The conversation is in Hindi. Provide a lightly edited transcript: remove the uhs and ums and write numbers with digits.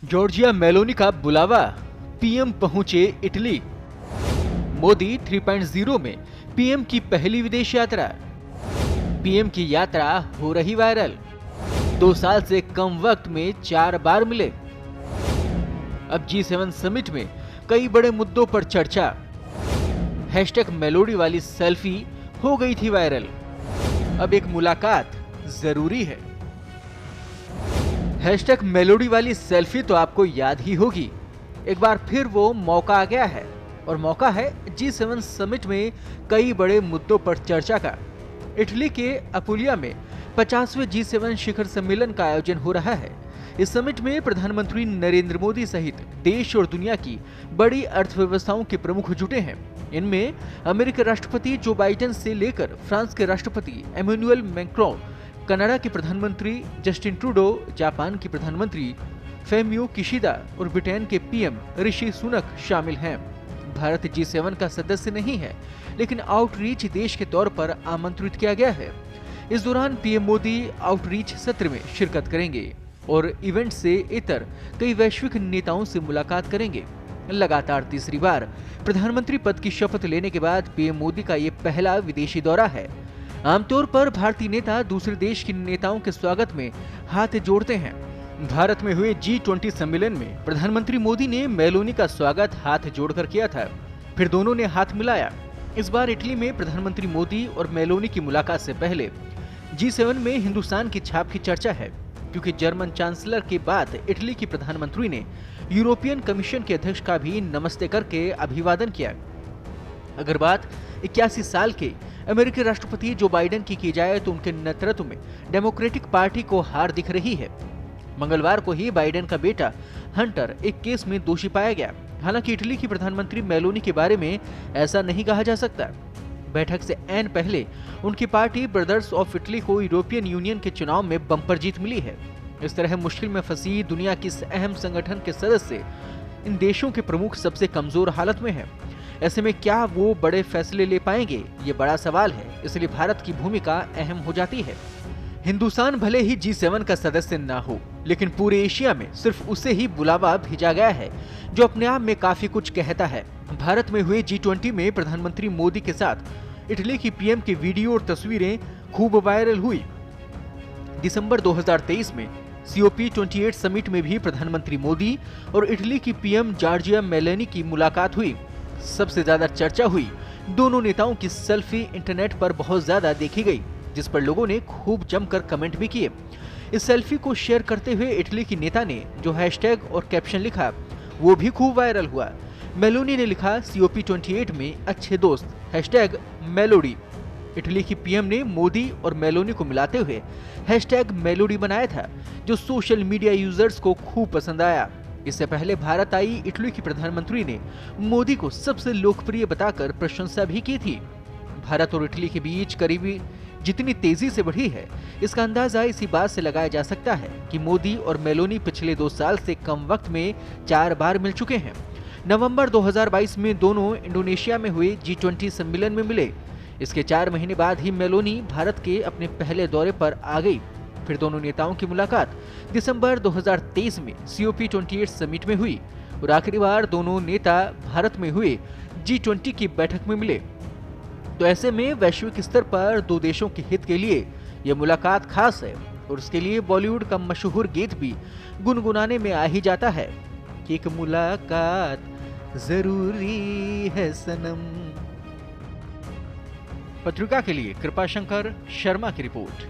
जॉर्जिया मेलोनी का बुलावा, पीएम पहुंचे इटली। मोदी 3.0 में पीएम की पहली विदेश यात्रा। पीएम की यात्रा हो रही वायरल। 2 साल से कम वक्त में 4 बार मिले। अब G7 समिट में कई बड़े मुद्दों पर चर्चा। हैशटैग मेलोडी वाली सेल्फी हो गई थी वायरल। अब एक मुलाकात जरूरी है। हैशटैग मेलोडी वाली सेल्फी तो आपको याद ही होगी। एक बार फिर वो मौका आ गया है और मौका है G7 समिट में कई बड़े मुद्दों पर चर्चा का। इटली के अपुलिया में 50वें G7 शिखर सम्मेलन का आयोजन हो रहा है। इस समिट में प्रधानमंत्री नरेंद्र मोदी सहित देश और दुनिया की बड़ी अर्थव्यवस्थाओं के प्रमुख जुटे हैं। इनमें अमेरिकी राष्ट्रपति जो बाइडेन से लेकर फ्रांस के राष्ट्रपति एमेनुअल मैक्रोन, कनाडा के प्रधानमंत्री जस्टिन ट्रूडो, जापान की प्रधानमंत्री फेमियो किशिदा और ब्रिटेन के पीएम ऋषि सुनक शामिल हैं। भारत G7 का सदस्य नहीं है, लेकिन आउटरीच देश के तौर पर आमंत्रित किया गया है। इस दौरान पीएम मोदी आउटरीच सत्र में शिरकत करेंगे और इवेंट से इतर कई वैश्विक नेताओं से मुलाकात करेंगे। लगातार तीसरी बार प्रधानमंत्री पद की शपथ लेने के बाद पीएम मोदी का ये पहला विदेशी दौरा है। आमतौर पर भारतीय नेता दूसरे देश के नेताओं के स्वागत में हाथ जोड़ते हैं। भारत में हुए G20 सम्मेलन में प्रधानमंत्री मोदी ने मेलोनी का स्वागत हाथ जोड़कर किया था, फिर दोनों ने हाथ मिलाया। इस बार इटली में प्रधानमंत्री मोदी और मेलोनी की मुलाकात से पहले G7 में हिंदुस्तान की छाप की चर्चा है, क्योंकि जर्मन चांसलर के बाद इटली की प्रधानमंत्री ने यूरोपियन कमीशन के अध्यक्ष का भी नमस्ते करके अभिवादन किया। अगर बात 81 साल के अमेरिकी राष्ट्रपति जो बाइडेन की जाए तो उनके नेतृत्व में डेमोक्रेटिक पार्टी को हार दिख रही है। मंगलवार को ही बाइडेन का बेटा हंटर एक केस में दोषी पाया गया। हालांकि इटली की प्रधानमंत्री मेलोनी के बारे में ऐसा नहीं कहा जा सकता। बैठक से ऐन पहले उनकी पार्टी ब्रदर्स ऑफ इटली को यूरोपियन यूनियन के चुनाव में बम्पर जीत मिली है। इस तरह मुश्किल में फंसी दुनिया की इस अहम संगठन के सदस्य इन देशों के प्रमुख सबसे कमजोर हालत में हैं। ऐसे में क्या वो बड़े फैसले ले पाएंगे, ये बड़ा सवाल है। इसलिए भारत की भूमिका अहम हो जाती है। हिंदुस्तान भले ही G7 का सदस्य ना हो, लेकिन पूरे एशिया में सिर्फ उसे ही बुलावा भेजा गया है, जो अपने आप में काफी कुछ कहता है। भारत में हुए G20 में प्रधानमंत्री मोदी के साथ इटली की पीएम की वीडियो और तस्वीरें खूब वायरल हुई। दिसंबर 2023 में COP28 समिट में भी प्रधानमंत्री मोदी और इटली की पीएम जॉर्जिया मेलोनी की मुलाकात हुई। सबसे ज्यादा चर्चा हुई दोनों नेताओं की सेल्फी इंटरनेट पर बहुत ज्यादा देखी गई, जिस पर लोगों ने खूब जमकर कमेंट भी किए। इस सेल्फी को शेयर करते हुए इटली की नेता ने जो हैशटैग और कैप्शन लिखा, वो भी खूब वायरल हुआ। मेलोनी ने लिखा, COP28 में अच्छे दोस्त, हैशटैग मेलोडी। इटली की पीएम ने मोदी और मेलोनी को मिलाते हुए हैशटैग मेलोडी बनाया था, जो सोशल मीडिया यूजर्स को खूब पसंद आया। इससे पहले भारत आई इटली की प्रधानमंत्री ने मोदी को सबसे लोकप्रिय बताकर प्रशंसा भी की थी। भारत और इटली के बीच करीबी जितनी तेजी से बढ़ी है, इसका अंदाजा इसी बात से लगाया जा सकता है कि मोदी और मेलोनी पिछले 2 साल से कम वक्त में 4 बार मिल चुके हैं। नवंबर 2022 में दोनों इंडोनेशिया में हुए G20 सम्मेलन में मिले। इसके 4 महीने बाद ही मेलोनी भारत के अपने पहले दौरे पर आ गई। फिर दोनों नेताओं की मुलाकात दिसंबर 2023 में COP28 समिट में हुई और आखिरी बार दोनों नेता भारत में हुए G20 की बैठक में मिले। तो ऐसे में वैश्विक स्तर पर 2 देशों के हित के लिए यह मुलाकात खास है और उसके लिए बॉलीवुड का मशहूर गीत भी गुनगुनाने में आ ही जाता है कि एक मुलाकात जरूरी है सनम। पत्रिका के लिए कृपाशंकर शर्मा की रिपोर्ट।